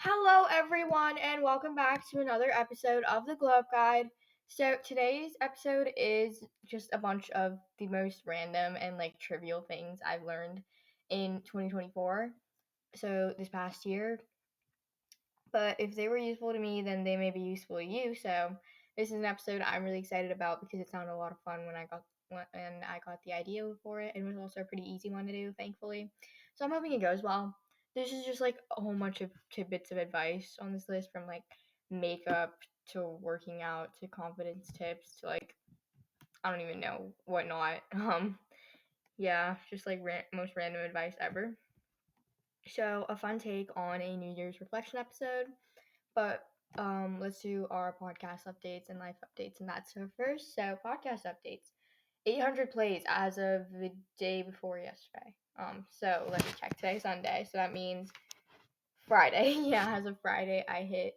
Hello, everyone, and welcome back to another episode of the Glow Up Guide. So, today's episode is just a bunch of the most random and trivial things I've learned in 2024. So, this past year. But if they were useful to me, then they may be useful to you. So, this is an episode I'm really excited about because it sounded a lot of fun when I got the idea for it. It was also a pretty easy one to do, thankfully. So I'm hoping it goes well. This is just a whole bunch of tidbits of advice on this list, from makeup to working out to confidence tips to I don't even know what not. Yeah, just most random advice ever. So a fun take on a New Year's reflection episode. But let's do our podcast updates and life updates and that stuff first. So podcast updates. 800 plays as of the day before yesterday. So let me check. Today's Sunday, so that means Friday. Yeah, as of Friday, I hit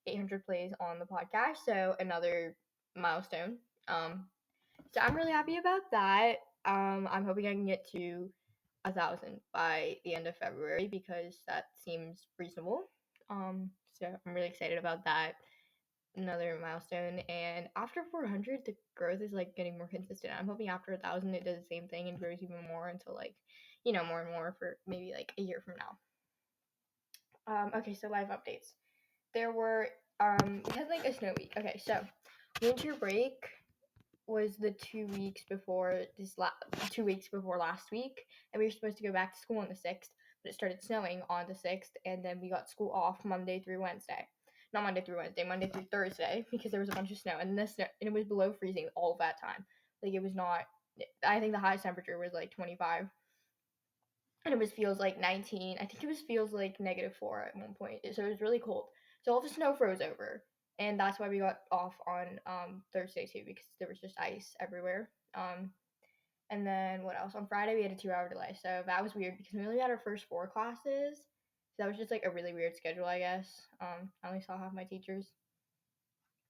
800 plays on the podcast. So another milestone. So I'm really happy about that. I'm hoping I can get to 1,000 by the end of February because that seems reasonable. So I'm really excited about that. Another milestone, and after 400 the growth is getting more consistent. I'm hoping after 1,000 it does the same thing and grows even more until more and more for maybe a year from now. Okay, so live updates. There were we had a snow week. Okay, so winter break was the 2 weeks before 2 weeks before last week, and we were supposed to go back to school on the 6th, but it started snowing on the 6th, and then we got school off Monday through Wednesday. Not Monday through Wednesday, Monday through Thursday, because there was a bunch of snow, and it was below freezing all of that time. It was not. I think the highest temperature was 25, and it feels like 19. I think feels like -4 at one point. So it was really cold. So all the snow froze over, and that's why we got off on Thursday too, because there was just ice everywhere. And then what else? On Friday we had a 2-hour delay, so that was weird because we only had our first 4 classes. So that was just a really weird schedule, I guess. I only saw half my teachers.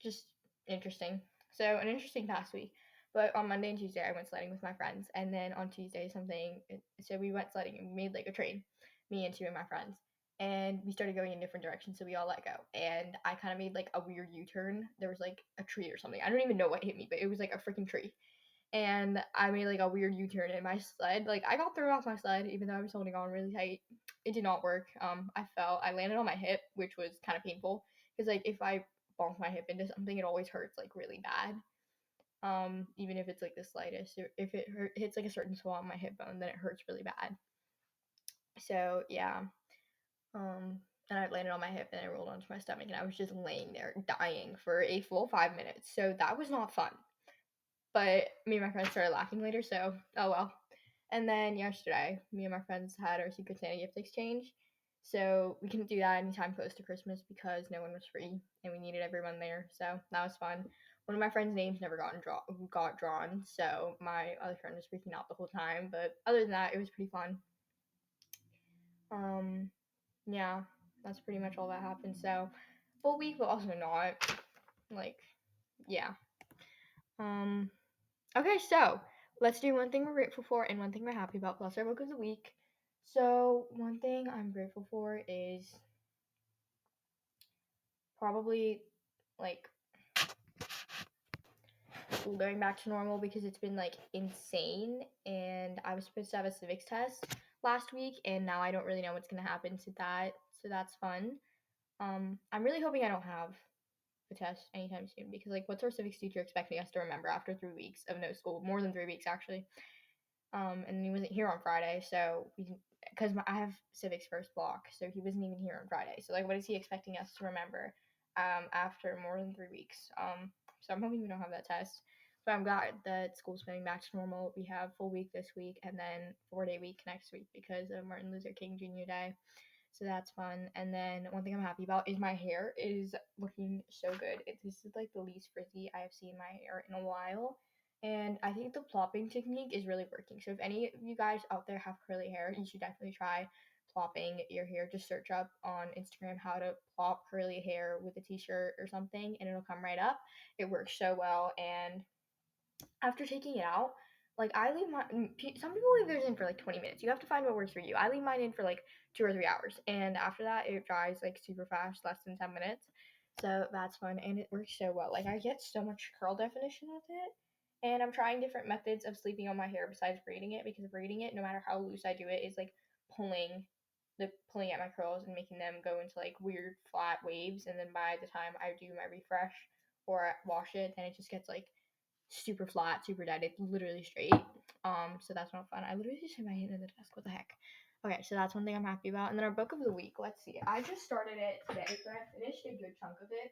Just interesting. So an interesting past week. But on Monday and Tuesday, I went sledding with my friends, and then on Tuesday, so we went sledding and we made a train, me and two of my friends, and we started going in different directions, so we all let go, and I kind of made a weird U-turn. There was a tree or something. I don't even know what hit me, but it was a freaking tree, and I made a weird U-turn in my sled. I got thrown off my sled, even though I was holding on really tight. It did not work. I fell. I landed on my hip, which was kind of painful because if I bonk my hip into something, it always hurts really bad. Even if it's the slightest. If it hits a certain spot on my hip bone, then it hurts really bad. So yeah. And I landed on my hip and I rolled onto my stomach, and I was just laying there dying for a full 5 minutes. So that was not fun. But me and my friends started laughing later, so oh well. And then yesterday, me and my friends had our Secret Santa gift exchange. So we couldn't do that anytime close to Christmas because no one was free and we needed everyone there. So that was fun. One of my friends' names never got drawn, so my other friend was freaking out the whole time. But other than that, it was pretty fun. Yeah, that's pretty much all that happened. So full week, but also not. Yeah. Okay, so let's do one thing we're grateful for and one thing we're happy about, plus our book of the week. So one thing I'm grateful for is probably school going back to normal, because it's been insane, and I was supposed to have a civics test last week, and now I don't really know what's gonna happen to that, so that's fun. I'm really hoping I don't have the test anytime soon, because what's our civics teacher expecting us to remember after 3 weeks of no school? More than 3 weeks actually. And he wasn't here on Friday, so because I have civics first block, so he wasn't even here on Friday. So what is he expecting us to remember after more than 3 weeks? So I'm hoping we don't have that test. But I'm glad that school's going back to normal. We have full week this week and then 4-day week next week because of Martin Luther King Jr. Day. So that's fun. And then one thing I'm happy about is my hair is looking so good. This is the least frizzy I have seen my hair in a while. And I think the plopping technique is really working. So if any of you guys out there have curly hair, you should definitely try plopping your hair. Just search up on Instagram how to plop curly hair with a t-shirt or something, and it'll come right up. It works so well. And after taking it out, Like I leave my some people leave theirs in for like 20 minutes. You have to find what works for you. I leave mine in for like 2 or 3 hours, and after that it dries like super fast, less than 10 minutes. So that's fun, and it works so well. Like I get so much curl definition with it, and I'm trying different methods of sleeping on my hair besides braiding it, because braiding it, no matter how loose I do it, is like pulling pulling at my curls and making them go into like weird flat waves, and then by the time I do my refresh or wash it, then it just gets like super flat, super dead. It's literally straight. So that's not fun. I literally just hit my hand in the desk. What the heck? Okay, so that's one thing I'm happy about. And then our book of the week. Let's see. I just started it today, but I finished a good chunk of it.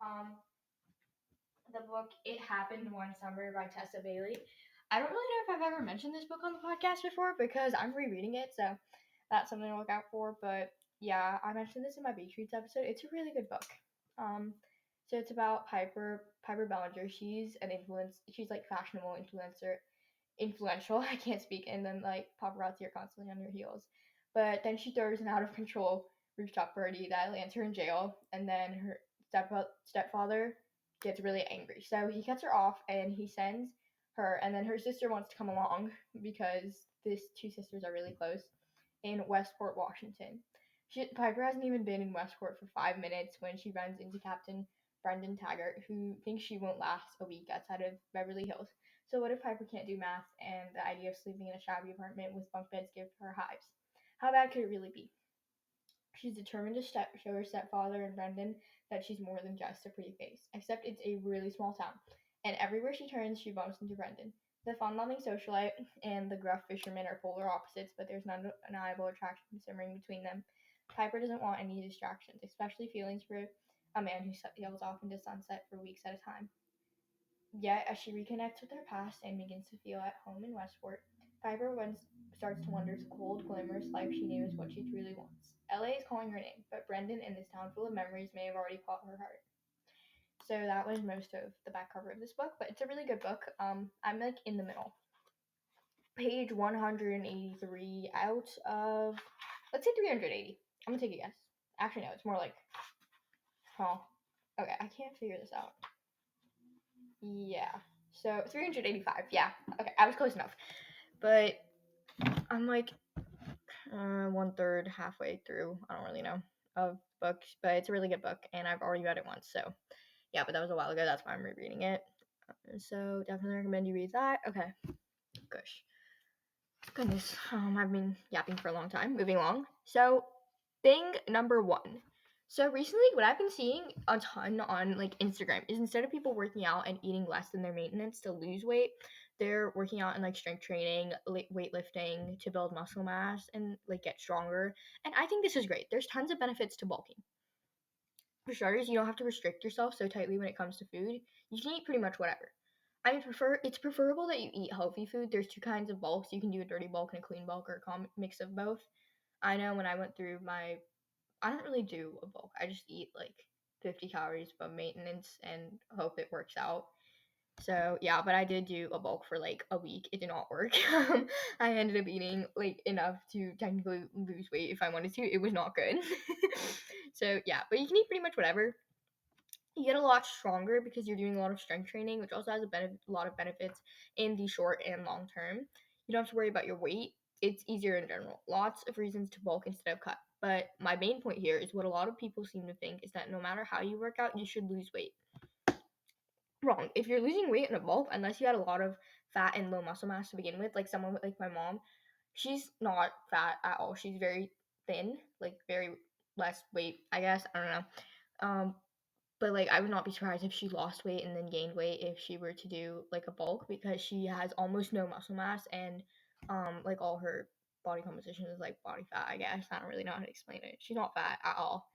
Um, the book "It Happened One Summer" by Tessa Bailey. I don't really know if I've ever mentioned this book on the podcast before because I'm rereading it, so that's something to look out for. But yeah, I mentioned this in my Beach Reads episode. It's a really good book. Um, so it's about Piper Bellinger. She's an influence. She's like fashionable influential. I can't speak. And then like paparazzi are constantly on her heels. But then she throws an out of control rooftop party that lands her in jail. And then her stepfather gets really angry. So he cuts her off and he sends her. And then her sister wants to come along because these two sisters are really close in Westport, Washington. Piper hasn't even been in Westport for 5 minutes when she runs into Captain Brendan Taggart, who thinks she won't last a week outside of Beverly Hills. So what if Piper can't do math and the idea of sleeping in a shabby apartment with bunk beds gives her hives? How bad could it really be? She's determined to show her stepfather and Brendan that she's more than just a pretty face, except it's a really small town, and everywhere she turns, she bumps into Brendan. The fun-loving socialite and the gruff fisherman are polar opposites, but there's an undeniable attraction simmering between them. Piper doesn't want any distractions, especially feelings for a man who sails off into sunset for weeks at a time. Yet, as she reconnects with her past and begins to feel at home in Westport, Piper starts to wonder if the cold, glamorous life she knew is what she truly wants. LA is calling her name, but Brendan in this town full of memories may have already caught her heart. So that was most of the back cover of this book, but it's a really good book. I'm like in the middle. Page 183 out of, let's say 380. I'm gonna take a guess. Actually, no, it's more like, oh, okay, I can't figure this out. Yeah, so 385. Yeah, okay, I was close enough. But I'm like 1/3 halfway through. I don't really know of books, but it's a really good book, and I've already read it once. So yeah, but that was a while ago. That's why I'm rereading it. So definitely recommend you read that. Okay, gosh, goodness, I've been yapping for a long time. Moving along. So thing number one. So recently, what I've been seeing a ton on like Instagram is instead of people working out and eating less than their maintenance to lose weight, they're working out and like strength training, weightlifting to build muscle mass and like get stronger. And I think this is great. There's tons of benefits to bulking. For starters, you don't have to restrict yourself so tightly when it comes to food. You can eat pretty much whatever. I mean, it's preferable that you eat healthy food. There's two kinds of bulks. You can do a dirty bulk and a clean bulk, or a mix of both. I know when I went through I don't really do a bulk. I just eat like 50 calories of maintenance and hope it works out. So yeah, but I did do a bulk for like a week. It did not work. I ended up eating like enough to technically lose weight if I wanted to. It was not good. So yeah, but you can eat pretty much whatever. You get a lot stronger because you're doing a lot of strength training, which also has a lot of benefits in the short and long term. You don't have to worry about your weight. It's easier in general. Lots of reasons to bulk instead of cut. But my main point here is what a lot of people seem to think is that no matter how you work out, you should lose weight. Wrong. If you're losing weight in a bulk, unless you had a lot of fat and low muscle mass to begin with, like someone like my mom, she's not fat at all. She's very thin, like very less weight, I guess. I don't know. But like I would not be surprised if she lost weight and then gained weight if she were to do like a bulk, because she has almost no muscle mass, and like all her body composition is like body fat, I guess. I don't really know how to explain it. She's not fat at all.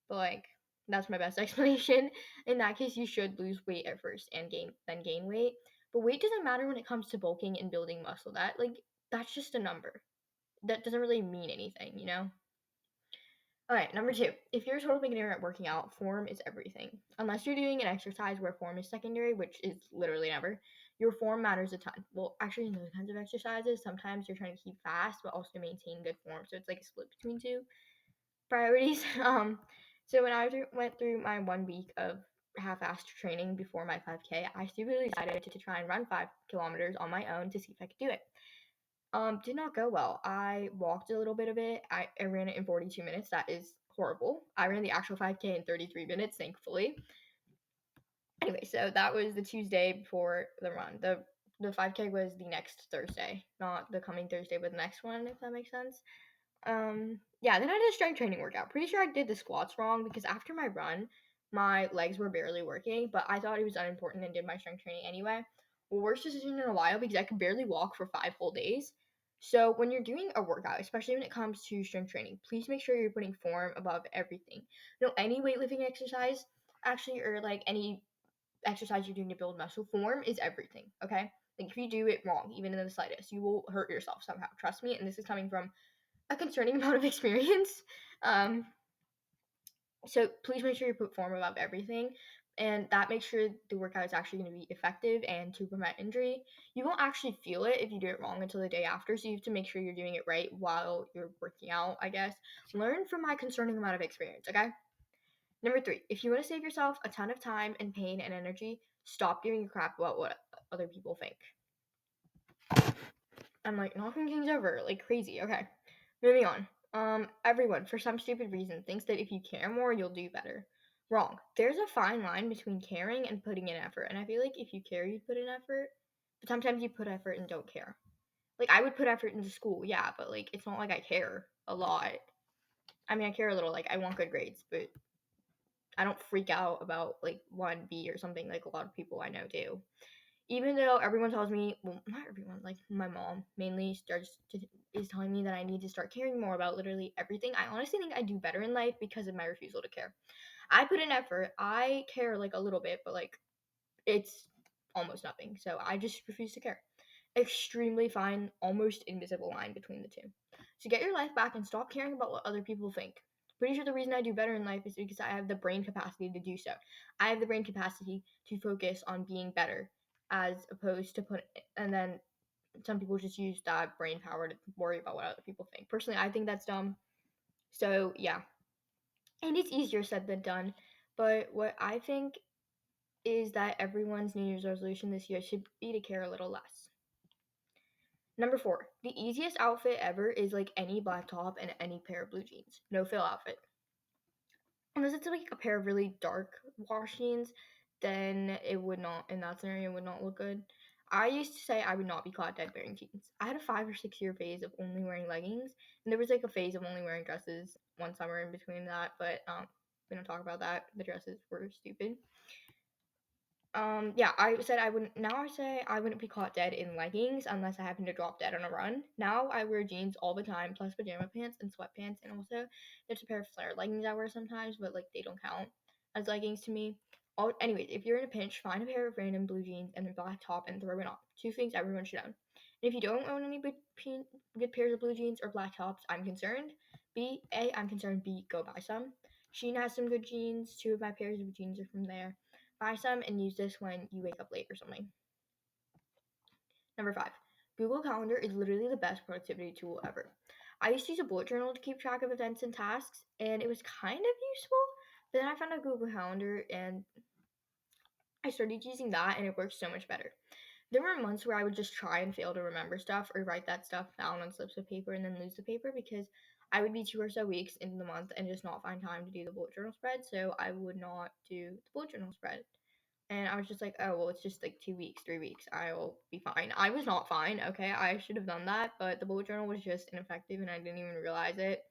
But like that's my best explanation. In that case, you should lose weight at first and gain weight. But weight doesn't matter when it comes to bulking and building muscle. That's just a number. That doesn't really mean anything, you know? Alright, number two. If you're a total beginner at working out, form is everything. Unless you're doing an exercise where form is secondary, which is literally never, your form matters a ton. Well, actually, in those kinds of exercises, sometimes you're trying to keep fast, but also maintain good form. So it's like a split between two priorities. So when I went through my 1 week of half-assed training before my 5K, I stupidly decided to try and run 5 kilometers on my own to see if I could do it. Did not go well. I walked a little bit of it. I ran it in 42 minutes. That is horrible. I ran the actual 5K in 33 minutes, thankfully. Anyway, so that was the Tuesday before the run. The 5K was the next Thursday, not the coming Thursday, but the next one, if that makes sense. Yeah, then I did a strength training workout. Pretty sure I did the squats wrong because after my run, my legs were barely working, but I thought it was unimportant and did my strength training anyway. Worst decision in a while because I could barely walk for 5 whole days. So when you're doing a workout, especially when it comes to strength training, please make sure you're putting form above everything. Any weightlifting exercise, actually, or like any exercise you're doing to build muscle, form is everything, okay? Like if you do it wrong, even in the slightest, you will hurt yourself somehow. Trust me, and this is coming from a concerning amount of experience. Um, so please make sure you put form above everything, and that makes sure the workout is actually going to be effective and to prevent injury. You won't actually feel it if you do it wrong until the day after, so you have to make sure you're doing it right while you're working out, I guess. Learn from my concerning amount of experience, okay? Number 3, if you want to save yourself a ton of time and pain and energy, stop giving a crap about what other people think. I'm like knocking things over like crazy. Okay, moving on. Everyone, for some stupid reason, thinks that if you care more, you'll do better. Wrong. There's a fine line between caring and putting in effort, and I feel like if you care, you'd put in effort. But sometimes you put effort and don't care. Like I would put effort into school, yeah, but like it's not like I care a lot. I mean, I care a little. Like I want good grades, but I don't freak out about like 1B or something like a lot of people I know do. Even though everyone tells me, well, not everyone, like my mom mainly is telling me that I need to start caring more about literally everything. I honestly think I do better in life because of my refusal to care. I put in effort. I care like a little bit, but like it's almost nothing. So I just refuse to care. Extremely fine, almost invisible line between the two. So get your life back and stop caring about what other people think. Pretty sure the reason I do better in life is because I have the brain capacity to do so. I have the brain capacity to focus on being better as opposed to and then some people just use that brain power to worry about what other people think. Personally, I think that's dumb. So yeah. And it's easier said than done. But what I think is that everyone's New Year's resolution this year should be to care a little less. Number 4, the easiest outfit ever is like any black top and any pair of blue jeans. No fill outfit. Unless it's like a pair of really dark wash jeans, then it would not, in that scenario, would not look good. I used to say I would not be caught dead wearing jeans. I had a 5 or 6 year phase of only wearing leggings, and there was like a phase of only wearing dresses one summer in between that, but we don't talk about that. The dresses were stupid. Yeah, I said I wouldn't. Now I say I wouldn't be caught dead in leggings unless I happen to drop dead on a run. Now I wear jeans all the time, plus pajama pants and sweatpants, and also there's a pair of flare leggings I wear sometimes, but like they don't count as leggings to me. Anyways, if you're in a pinch, find a pair of random blue jeans and a black top and throw it on. 2 things everyone should own. And if you don't own any good pairs of blue jeans or black tops, I'm concerned. I'm concerned. B, go buy some. Shein has some good jeans. 2 of my pairs of jeans are from there. Buy some and use this when you wake up late or something. Number 5, Google Calendar is literally the best productivity tool ever. I used to use a bullet journal to keep track of events and tasks, and it was kind of useful. But then I found a Google Calendar and I started using that, and it works so much better. There were months where I would just try and fail to remember stuff or write that stuff down on slips of paper and then lose the paper because I would be 2 or so weeks into the month and just not find time to do the bullet journal spread, so I would not do the bullet journal spread. And I was just like, oh, well, it's just like 2 weeks, 3 weeks. I will be fine. I was not fine, okay? I should have done that, but the bullet journal was just ineffective and I didn't even realize it.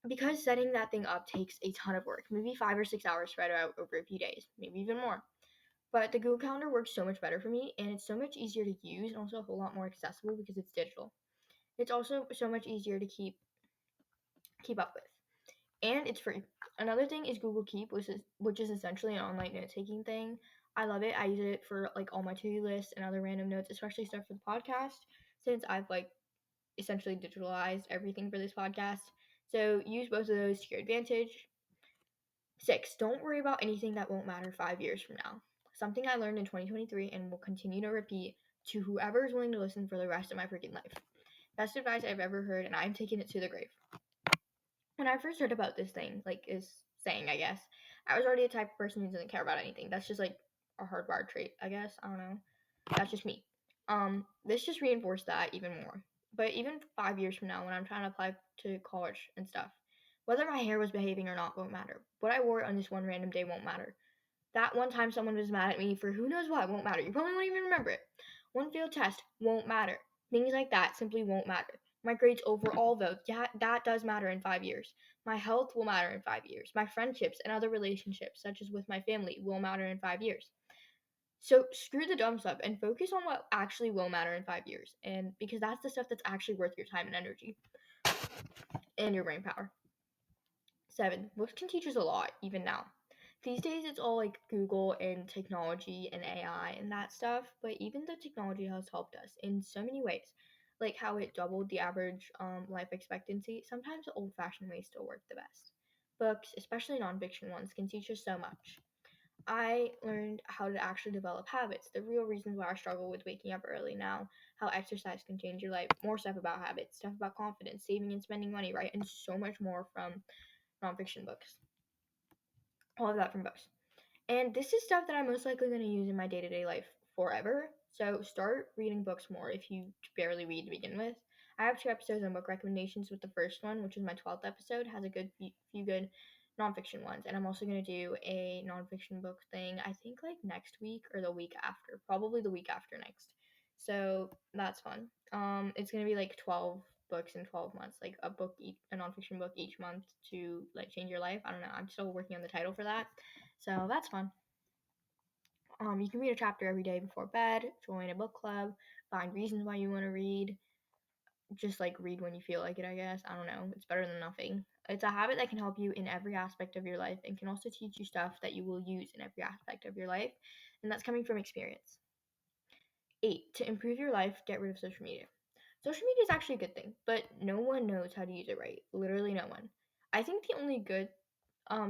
Because setting that thing up takes a ton of work, maybe 5 or 6 hours spread out over a few days, maybe even more. But the Google Calendar works so much better for me, and it's so much easier to use and also a whole lot more accessible because it's digital. It's also so much easier to keep up with. And it's free. Another thing is Google Keep, which is essentially an online note-taking thing. I love it. I use it for like all my to-do lists and other random notes, especially stuff for the podcast, since I've like essentially digitalized everything for this podcast. So use both of those to your advantage. 6, don't worry about anything that won't matter 5 years from now. Something I learned in 2023 and will continue to repeat to whoever is willing to listen for the rest of my freaking life. Best advice I've ever heard, and I'm taking it to the grave. when I first heard about this thing, like is saying, I guess, I was already a type of person who doesn't care about anything. That's just like a hardwired trait, I guess. I don't know. That's just me. This just reinforced that even more. But even 5 years from now, when I'm trying to apply to college and stuff, whether my hair was behaving or not won't matter. What I wore on this one random day won't matter. That one time someone was mad at me for who knows what won't matter. You probably won't even remember it. One failed test won't matter. Things like that simply won't matter. My grades overall, though, yeah, that does matter in 5 years. My health will matter in 5 years. My friendships and other relationships, such as with my family, will matter in 5 years. So screw the dumb stuff and focus on what actually will matter in 5 years. And because that's the stuff that's actually worth your time and energy and your brain power. 7. Books can teach us a lot, even now. These days, it's all like Google and technology and AI and that stuff, but even the technology has helped us in so many ways. Like how it doubled the average life expectancy. Sometimes the old fashioned ways still work the best. Books, especially nonfiction ones, can teach us so much. I learned how to actually develop habits, the real reasons why I struggle with waking up early now, how exercise can change your life, more stuff about habits, stuff about confidence, saving and spending money, right? And so much more from nonfiction books. All of that from books. And this is stuff that I'm most likely going to use in my day to day life forever. So start reading books more if you barely read to begin with. I have 2 episodes on book recommendations with the first one, which is my 12th episode, has a good few good nonfiction ones. And I'm also going to do a nonfiction book thing, I think like next week or the week after, probably the week after next. So that's fun. It's going to be like 12 books in 12 months, like a nonfiction book each month to like change your life. I don't know. I'm still working on the title for that. So that's fun. You can read a chapter every day before bed, join a book club, find reasons why you want to read, just like read when you feel like it, I guess. I don't know. It's better than nothing. It's a habit that can help you in every aspect of your life and can also teach you stuff that you will use in every aspect of your life. And that's coming from experience. 8. To improve your life, get rid of social media. Social media is actually a good thing, but no one knows how to use it right. Literally no one. I think the only good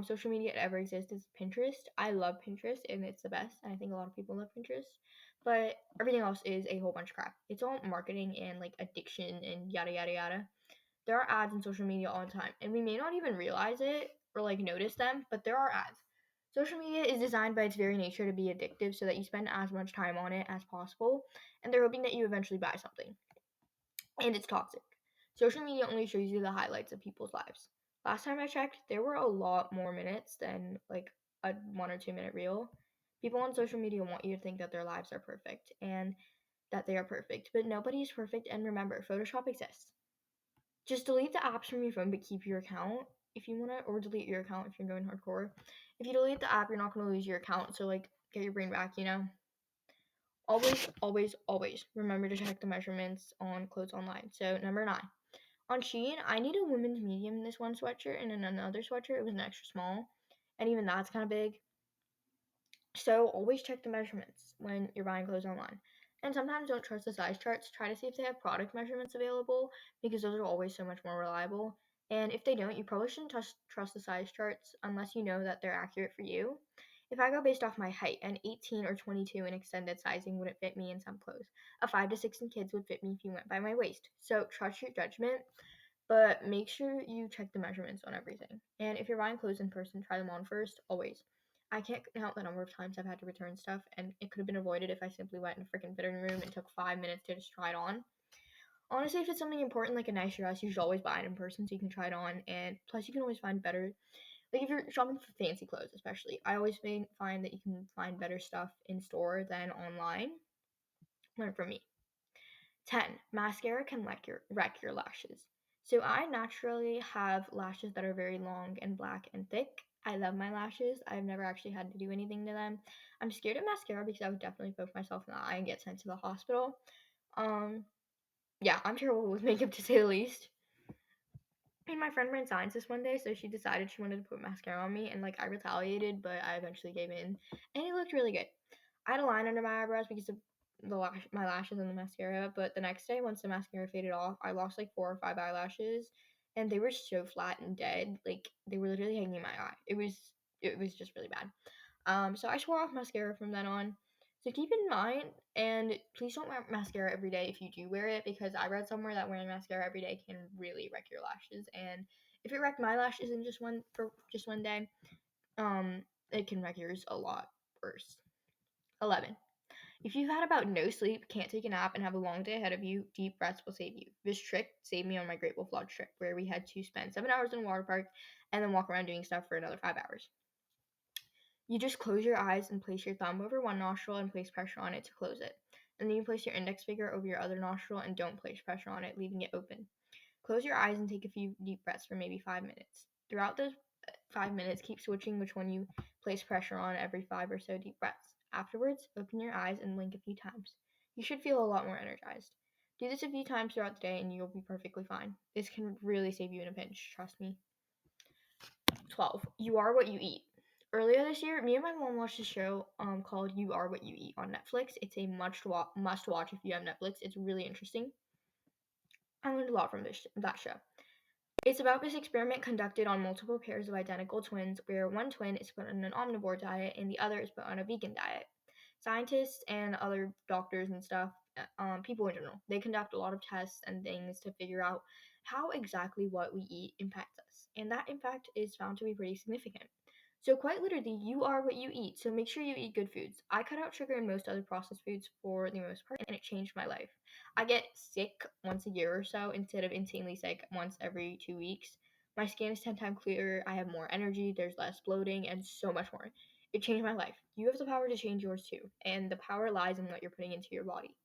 social media that ever exists is Pinterest. I love Pinterest and it's the best. And I think a lot of people love Pinterest. But everything else is a whole bunch of crap. It's all marketing and like addiction and yada yada yada. There are ads on social media all the time, and we may not even realize it or like notice them, but there are ads. Social media is designed by its very nature to be addictive so that you spend as much time on it as possible, and they're hoping that you eventually buy something. And it's toxic. Social media only shows you the highlights of people's lives. Last time I checked, there were a lot more minutes than like a 1 or 2 minute reel. People on social media want you to think that their lives are perfect and that they are perfect, but nobody is perfect. And remember, Photoshop exists. Just delete the apps from your phone, but keep your account if you want to, or delete your account if you're going hardcore. If you delete the app, you're not going to lose your account. So, like, get your brain back, you know? Always, always, always remember to check the measurements on clothes online. So, number 9. On Shein, I need a women's medium in this one sweatshirt, and in another sweatshirt, it was an extra small. And even that's kind of big. So always check the measurements when you're buying clothes online. And sometimes don't trust the size charts. Try to see if they have product measurements available because those are always so much more reliable. And if they don't, you probably shouldn't trust the size charts unless you know that they're accurate for you. If I go based off my height, an 18 or 22 in extended sizing wouldn't fit me in some clothes. A 5 to 6 in kids would fit me if you went by my waist. So trust your judgment, but make sure you check the measurements on everything. And if you're buying clothes in person, try them on first, always. I can't count the number of times I've had to return stuff, and it could have been avoided if I simply went in a freaking fitting room and took 5 minutes to just try it on. Honestly, if it's something important like a nice dress, you should always buy it in person so you can try it on, and plus you can always find better, like if you're shopping for fancy clothes especially, I always find that you can find better stuff in store than online. Learn from me. 10. Mascara can wreck your lashes. So I naturally have lashes that are very long and black and thick. I love my lashes. I've never actually had to do anything to them. I'm scared of mascara because I would definitely poke myself in the eye and get sent to the hospital. Yeah, I'm terrible with makeup to say the least. And my friend ran science this one day, so she decided she wanted to put mascara on me, and like I retaliated, but I eventually gave in, and it looked really good. I had a line under my eyebrows because of my lashes and the mascara, but the next day, once the mascara faded off, I lost like 4 or 5 eyelashes, and they were so flat and dead, like they were literally hanging in my eye. It was just really bad. So I swore off mascara from then on. So keep in mind, and please don't wear mascara every day if you do wear it, because I read somewhere that wearing mascara every day can really wreck your lashes, and If it wrecked my lashes in just one day, it can wreck yours a lot worse. 11. If you've had about no sleep, can't take a nap, and have a long day ahead of you, deep breaths will save you. This trick saved me on my Great Wolf Lodge trip, where we had to spend 7 hours in a water park and then walk around doing stuff for another 5 hours. You just close your eyes and place your thumb over one nostril and place pressure on it to close it. And then you place your index finger over your other nostril and don't place pressure on it, leaving it open. Close your eyes and take a few deep breaths for maybe 5 minutes. Throughout those 5 minutes, keep switching which one you place pressure on every 5 or so deep breaths. Afterwards, open your eyes and blink a few times. You should feel a lot more energized. Do this a few times throughout the day and you'll be perfectly fine. This can really save you in a pinch, trust me. 12. You Are What You Eat. Earlier this year, me and my mom watched a show called You Are What You Eat on Netflix. It's a must watch if you have Netflix. It's really interesting. I learned a lot from that show. It's about this experiment conducted on multiple pairs of identical twins where one twin is put on an omnivore diet and the other is put on a vegan diet. Scientists and other doctors and stuff, people in general, they conduct a lot of tests and things to figure out how exactly what we eat impacts us. And that impact is found to be pretty significant. So quite literally, you are what you eat. So make sure you eat good foods. I cut out sugar and most other processed foods for the most part, and it changed my life. I get sick once a year or so instead of insanely sick once every 2 weeks. My skin is 10 times clearer. I have more energy. There's less bloating and so much more. It changed my life. You have the power to change yours too, and the power lies in what you're putting into your body.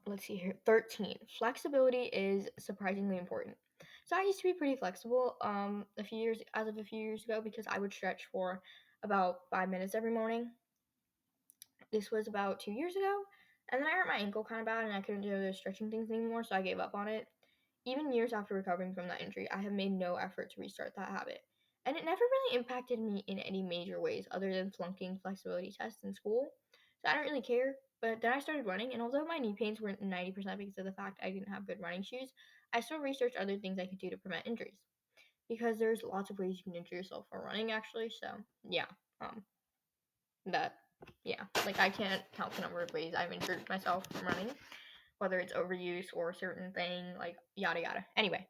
Let's see here. 13. Flexibility is surprisingly important. So I used to be pretty flexible a few years ago because I would stretch for about 5 minutes every morning. This was about 2 years ago, and then I hurt my ankle kind of bad and I couldn't do those stretching things anymore, so I gave up on it. Even years after recovering from that injury, I have made no effort to restart that habit. And it never really impacted me in any major ways other than flunking flexibility tests in school. So I don't really care. But then I started running, and although my knee pains weren't 90% because of the fact I didn't have good running shoes, I still researched other things I could do to prevent injuries. Because there's lots of ways you can injure yourself while running, actually. So, yeah. Um, that, yeah. Like, I can't count the number of ways I've injured myself from running, whether it's overuse or a certain thing, like, yada yada. Anyway.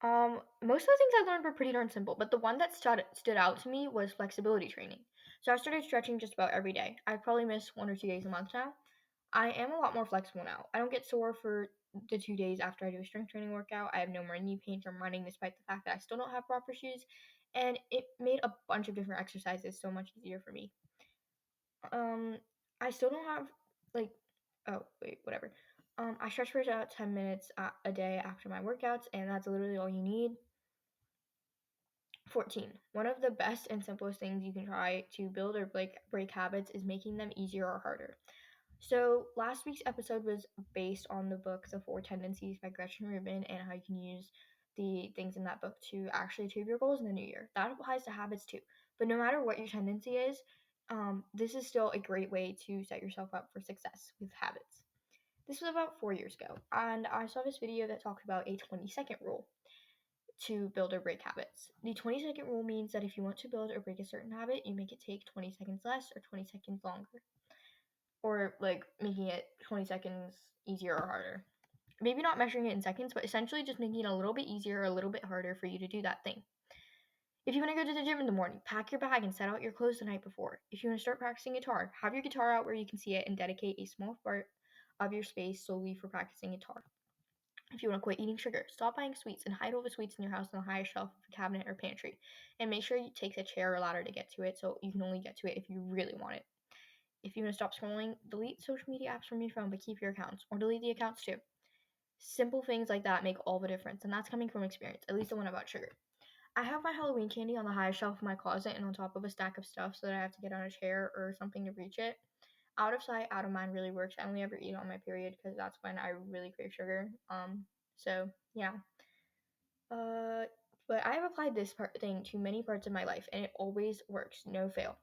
Most of the things I learned were pretty darn simple, but the one that stood out to me was flexibility training. So I started stretching just about every day. I probably miss 1 or 2 days a month now. I am a lot more flexible now. I don't get sore for the 2 days after I do a strength training workout. I have no more knee pain from running, despite the fact that I still don't have proper shoes. And it made a bunch of different exercises so much easier for me. I still don't have like, oh wait, whatever. I stretch for about 10 minutes a day after my workouts, and that's literally all you need. 14. One of the best and simplest things you can try to build or break habits is making them easier or harder. So last week's episode was based on the book The Four Tendencies by Gretchen Rubin and how you can use the things in that book to actually achieve your goals in the new year. That applies to habits too. But no matter what your tendency is, this is still a great way to set yourself up for success with habits. This was about 4 years ago, and I saw this video that talked about a 20-second rule to build or break habits. The 20-second rule means that if you want to build or break a certain habit, you make it take 20 seconds less or 20 seconds longer. Or like making it 20 seconds easier or harder. Maybe not measuring it in seconds, but essentially just making it a little bit easier or a little bit harder for you to do that thing. If you want to go to the gym in the morning, pack your bag and set out your clothes the night before. If you want to start practicing guitar, have your guitar out where you can see it and dedicate a small part of your space solely for practicing guitar. If you want to quit eating sugar, stop buying sweets and hide all the sweets in your house on the highest shelf of a cabinet or pantry. And make sure you take a chair or ladder to get to it so you can only get to it if you really want it. If you want to stop scrolling, delete social media apps from your phone but keep your accounts, or delete the accounts too. Simple things like that make all the difference, and that's coming from experience, at least the one about sugar. I have my Halloween candy on the highest shelf of my closet and on top of a stack of stuff so that I have to get on a chair or something to reach it. Out of sight, out of mind really works. I only ever eat on my period because that's when I really crave sugar. So yeah. But I have applied this thing to many parts of my life, and it always works, no fail.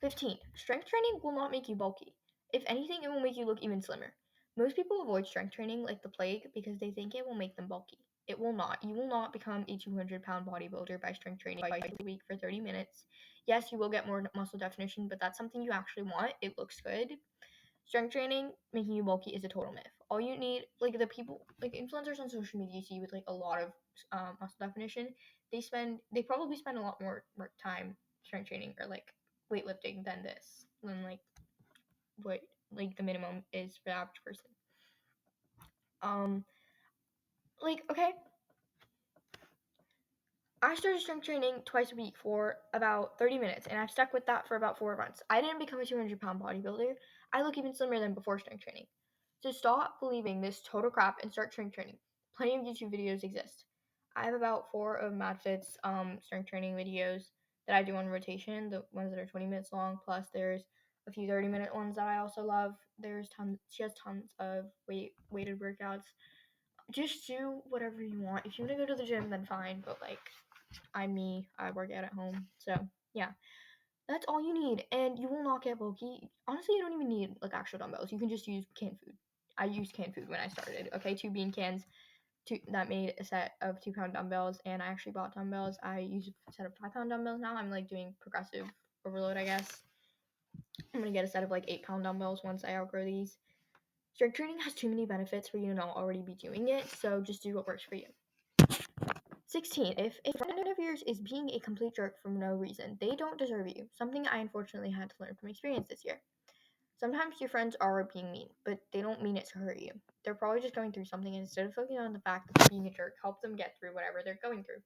15. Strength training will not make you bulky. If anything, it will make you look even slimmer. Most people avoid strength training like the plague because they think it will make them bulky. It will not. You will not become a 200-pound bodybuilder by strength training twice a week for 30 minutes. Yes, you will get more muscle definition, but that's something you actually want. It looks good. Strength training making you bulky is a total myth. All you need, like the people, like influencers on social media, you see with like a lot of muscle definition, they probably spend a lot more time strength training or like weightlifting than like what like the minimum is for the average person. Like okay, I started strength training twice a week for about 30 minutes, and I've stuck with that for about 4 months. I didn't become a 200-pound bodybuilder. I look even slimmer than before strength training. So stop believing this total crap and start strength training. Plenty of YouTube videos exist. I have about 4 of MadFit's strength training videos that I do on rotation, the ones that are 20 minutes long, plus there's a few 30-minute ones that I also love. She has tons of weighted workouts. Just do whatever you want. If you want to go to the gym, then fine, but like I work out at home. So yeah, that's all you need, and you will not get bulky. Honestly, you don't even need like actual dumbbells. You can just use canned food. I used canned food when I started. Okay, 2 bean cans, that made a set of 2-pound dumbbells, and I actually bought dumbbells. I use a set of 5-pound dumbbells now. I'm like doing progressive overload, I guess. I'm gonna get a set of like 8-pound dumbbells once I outgrow these. Strength training has too many benefits for you to not already be doing it, so just do what works for you. 16. If a friend of yours is being a complete jerk for no reason, they don't deserve you. Something I unfortunately had to learn from experience this year. Sometimes your friends are being mean, but they don't mean it to hurt you. They're probably just going through something, and instead of focusing on the fact that they're being a jerk, help them get through whatever they're going through.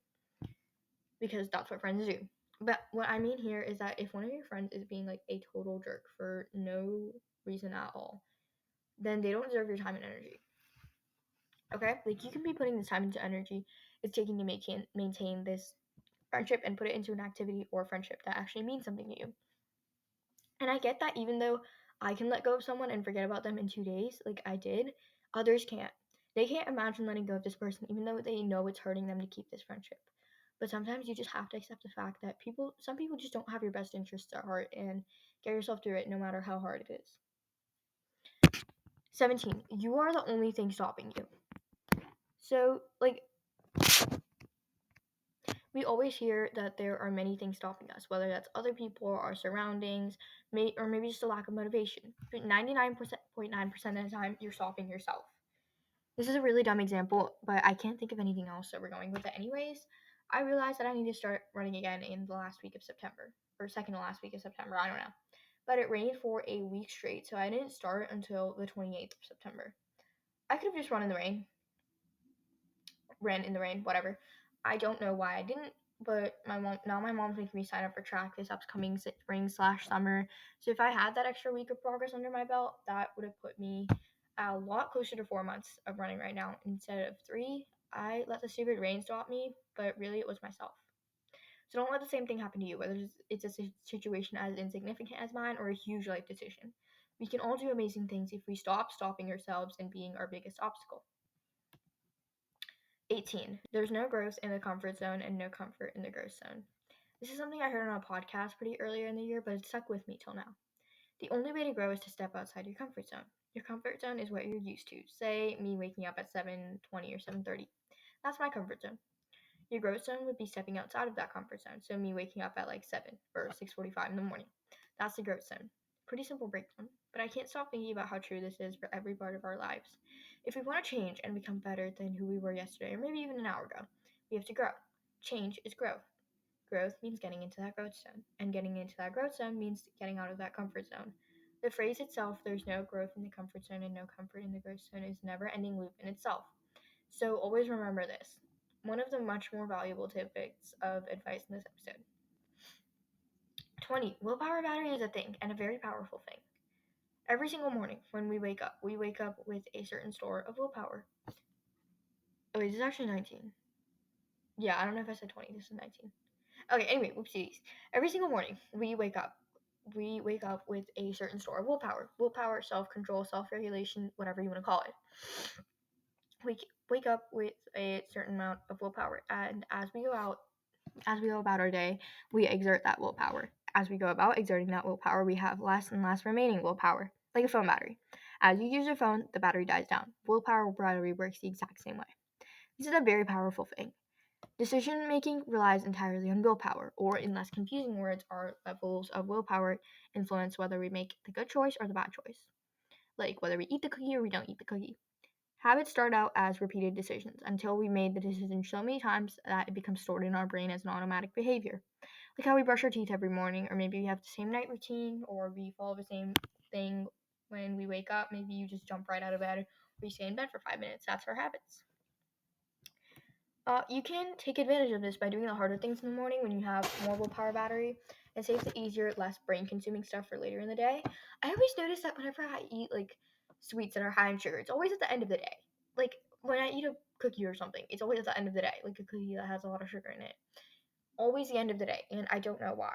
Because that's what friends do. But what I mean here is that if one of your friends is being like a total jerk for no reason at all, then they don't deserve your time and energy. Okay? Like you can be putting this time into energy it's taking to maintain this friendship and put it into an activity or friendship that actually means something to you. And I get that even though I can let go of someone and forget about them in 2 days, like I did, others can't. They can't imagine letting go of this person even though they know it's hurting them to keep this friendship. But sometimes you just have to accept the fact that some people just don't have your best interests at heart, and get yourself through it no matter how hard it is. 17. You are the only thing stopping you. So, like, we always hear that there are many things stopping us, whether that's other people, our surroundings, or maybe just a lack of motivation. But 99.9% of the time, you're stopping yourself. This is a really dumb example, but I can't think of anything else, so we're going with it anyways. I realized that I need to start running again in the last week of September, or second to last week of September, I don't know. But it rained for a week straight, so I didn't start until the 28th of September. I could have just ran in the rain, whatever. I don't know why I didn't, but my mom's making me sign up for track this upcoming spring/summer. So if I had that extra week of progress under my belt, that would have put me a lot closer to 4 months of running right now instead of 3. I let the stupid rain stop me, but really it was myself. So don't let the same thing happen to you, whether it's a situation as insignificant as mine or a huge life decision. We can all do amazing things if we stop stopping ourselves and being our biggest obstacle. 18. There's no growth in the comfort zone and no comfort in the growth zone. This is something I heard on a podcast pretty earlier in the year, but it stuck with me till now. The only way to grow is to step outside your comfort zone. Your comfort zone is what you're used to. Say me waking up at 7:20 or 7:30. That's my comfort zone. Your growth zone would be stepping outside of that comfort zone. So me waking up at like 7 or 6:45 in the morning. That's the growth zone. Pretty simple breakdown, but I can't stop thinking about how true this is for every part of our lives. If we want to change and become better than who we were yesterday, or maybe even an hour ago, we have to grow. Change is growth. Growth means getting into that growth zone, and getting into that growth zone means getting out of that comfort zone. The phrase itself, there's no growth in the comfort zone and no comfort in the growth zone, is a never-ending loop in itself. So always remember this. One of the much more valuable tidbits of advice in this episode. 20. Willpower battery is a thing, and a very powerful thing. Every single morning when we wake up with a certain store of willpower. Oh, wait, this is actually 19. Yeah, I don't know if I said 20. This is 19. Okay, anyway, whoopsies. Every single morning we wake up with a certain store of willpower. Willpower, self-control, self-regulation, whatever you want to call it. We wake up with a certain amount of willpower, and as we go about our day, we exert that willpower. As we go about exerting that willpower, we have less and less remaining willpower, like a phone battery. As you use your phone, the battery dies down. Willpower battery works the exact same way. This is a very powerful thing. Decision making relies entirely on willpower, or in less confusing words, our levels of willpower influence whether we make the good choice or the bad choice. like whether we eat the cookie or we don't eat the cookie. Habits start out as repeated decisions until we made the decision so many times that it becomes stored in our brain as an automatic behavior. Like how we brush our teeth every morning, or maybe we have the same night routine, or we follow the same thing when we wake up. Maybe you just jump right out of bed, or you stay in bed for 5 minutes. That's our habits. You can take advantage of this by doing the harder things in the morning when you have more willpower battery, and save the easier, less brain-consuming stuff for later in the day. I always notice that whenever I eat like sweets that are high in sugar, it's always at the end of the day. Like when I eat a cookie or something, it's always at the end of the day, like a cookie that has a lot of sugar in it. Always the end of the day, and I don't know why.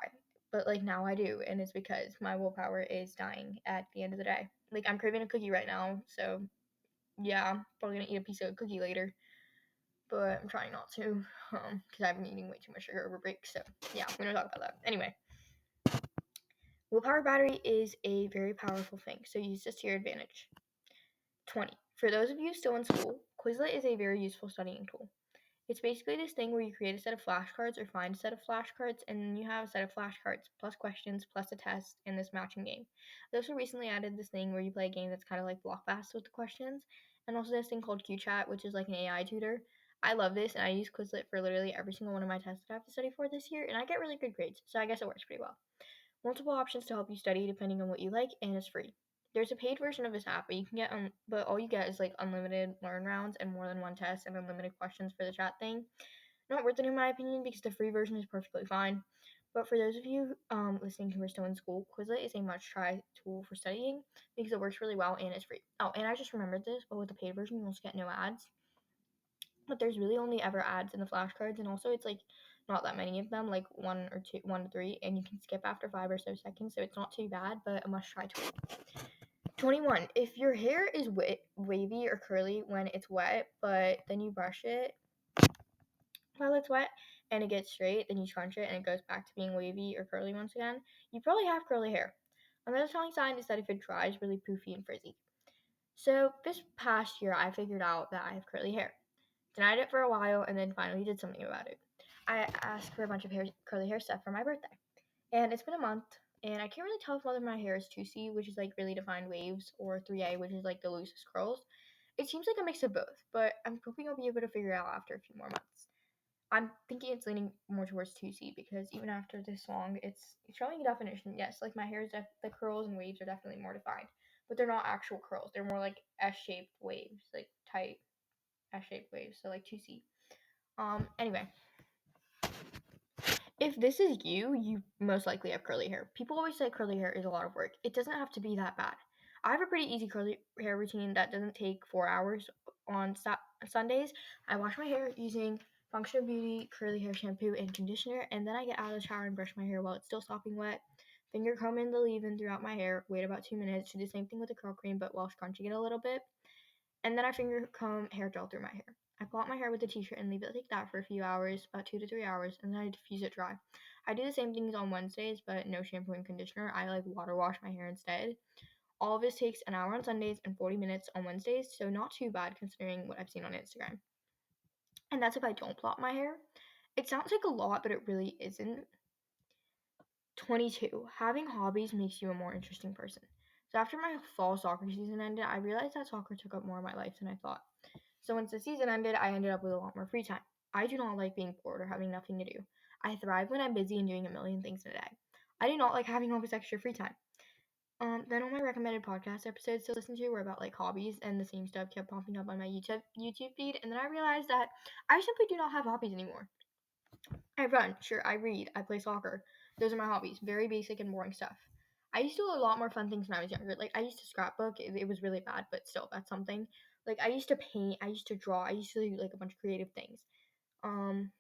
But like now I do, and it's because my willpower is dying at the end of the day. Like I'm craving a cookie right now, so yeah, I'm probably gonna eat a piece of cookie later, but I'm trying not to, because I've been eating way too much sugar over break. So yeah, we're gonna talk about that. Anyway, willpower battery is a very powerful thing, so use this to your advantage. 20. For those of you still in school, Quizlet is a very useful studying tool. It's basically this thing where you create a set of flashcards or find a set of flashcards, and then you have a set of flashcards plus questions plus a test in this matching game. They also recently added this thing where you play a game that's kind of like Blockfast with the questions, and also this thing called QChat, which is like an AI tutor. I love this, and I use Quizlet for literally every single one of my tests that I have to study for this year, and I get really good grades, so I guess it works pretty well. Multiple options to help you study depending on what you like, and it's free. There's a paid version of this app, but you can get but all you get is like unlimited learn rounds and more than one test and unlimited questions for the chat thing. Not worth it in my opinion because the free version is perfectly fine. But for those of you listening who are still in school, Quizlet is a must-try tool for studying because it works really well and it's free. Oh, and I just remembered this, but with the paid version, you also get no ads. But there's really only ever ads in the flashcards, and also it's like not that many of them, like 1 to 3, and you can skip after 5 or so seconds, so it's not too bad, but a must-try tool. 21. If your hair is wavy or curly when it's wet, but then you brush it while it's wet and it gets straight, then you scrunch it and it goes back to being wavy or curly once again, you probably have curly hair. Another telling sign is that if it dries really poofy and frizzy. So this past year, I figured out that I have curly hair. Denied it for a while and then finally did something about it. I asked for a bunch of curly hair stuff for my birthday. And it's been a month, and I can't really tell if whether my hair is 2C, which is like really defined waves, or 3A, which is like the loosest curls. It seems like a mix of both, but I'm hoping I'll be able to figure it out after a few more months. I'm thinking it's leaning more towards 2C because even after this long, it's showing a definition. Yes, like my hair is the curls and waves are definitely more defined, but they're not actual curls. They're more like S-shaped waves, like tight S-shaped waves, so like 2C. Anyway, if this is you, you most likely have curly hair. People always say curly hair is a lot of work. It doesn't have to be that bad. I have a pretty easy curly hair routine that doesn't take 4 hours on Sundays. I wash my hair using Functional Beauty curly hair shampoo and conditioner, and then I get out of the shower and brush my hair while it's still sopping wet. Finger comb in the leave-in throughout my hair. Wait about 2 minutes. Do the same thing with the curl cream, but while scrunching it a little bit. And then I finger comb hair gel through my hair. I pull out my hair with a t-shirt and leave it like that for a few hours, about 2 to 3 hours, and then I diffuse it dry. I do the same things on Wednesdays, but no shampoo and conditioner. I like water wash my hair instead. All of this takes an hour on Sundays and 40 minutes on Wednesdays, so not too bad considering what I've seen on Instagram. And that's if I don't plait my hair. It sounds like a lot, but it really isn't. 22. Having hobbies makes you a more interesting person. So after my fall soccer season ended, I realized that soccer took up more of my life than I thought. So once the season ended, I ended up with a lot more free time. I do not like being bored or having nothing to do. I thrive when I'm busy and doing a million things in a day. I do not like having all this extra free time. Then all my recommended podcast episodes to listen to were about like hobbies, and the same stuff kept popping up on my YouTube feed. And then I realized that I simply do not have hobbies anymore. I run, sure, I read, I play soccer. Those are my hobbies. Very basic and boring stuff. I used to do a lot more fun things when I was younger. Like I used to scrapbook. It was really bad, but still, that's something. Like I used to paint. I used to draw. I used to do like a bunch of creative things. Um,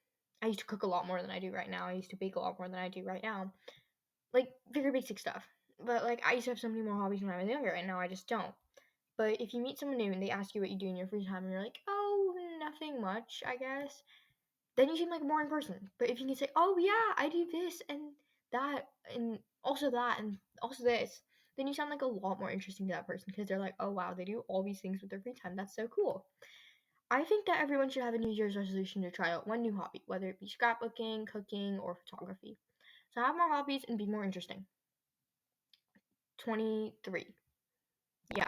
I used to cook a lot more than I do right now. I used to bake a lot more than I do right now. Like very basic stuff. But like I used to have so many more hobbies when I was younger, and now I just don't. But if you meet someone new and they ask you what you do in your free time, and you're like, oh, nothing much, I guess, then you seem like a boring person. But if you can say, oh yeah, I do this and that and also this, then you sound like a lot more interesting to that person because they're like, oh wow, they do all these things with their free time. That's so cool. I think that everyone should have a New Year's resolution to try out one new hobby, whether it be scrapbooking, cooking, or photography. So have more hobbies and be more interesting. 23. Yeah.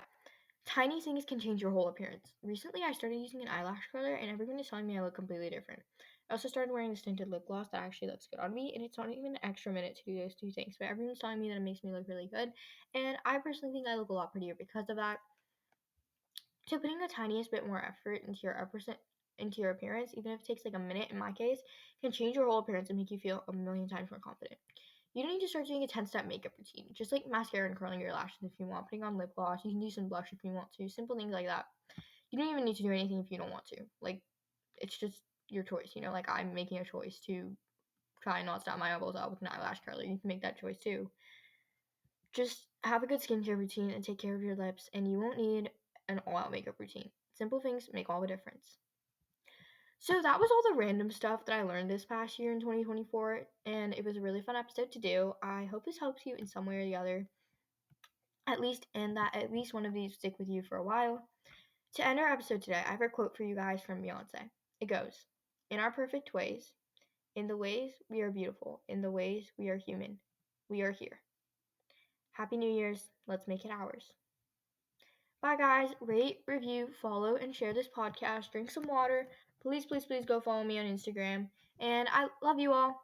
Tiny things can change your whole appearance. Recently, I started using an eyelash curler, and everyone is telling me I look completely different. I also started wearing this tinted lip gloss that actually looks good on me, and it's not even an extra minute to do those two things, but everyone's telling me that it makes me look really good, and I personally think I look a lot prettier because of that. So putting the tiniest bit more effort into your appearance, even if it takes like a minute in my case, can change your whole appearance and make you feel a million times more confident. You don't need to start doing a 10-step makeup routine. Just like mascara and curling your lashes if you want, putting on lip gloss, you can do some blush if you want to, simple things like that. You don't even need to do anything if you don't want to. Like, it's just your choice, like I'm making a choice to try and not stop my elbows out with an eyelash curler. You can make that choice too. Just have a good skincare routine and take care of your lips, and you won't need an all-out makeup routine. Simple things make all the difference. So that was all the random stuff that I learned this past year in 2024, and it was a really fun episode to do. I hope this helps you in some way or the other, and that at least one of these stick with you for a while. To end our episode today, I have a quote for you guys from Beyonce. It goes, "In our perfect ways, in the ways we are beautiful, in the ways we are human, we are here." Happy New Year's. Let's make it ours. Bye, guys. Rate, review, follow, and share this podcast. Drink some water. Please, please, please go follow me on Instagram. And I love you all.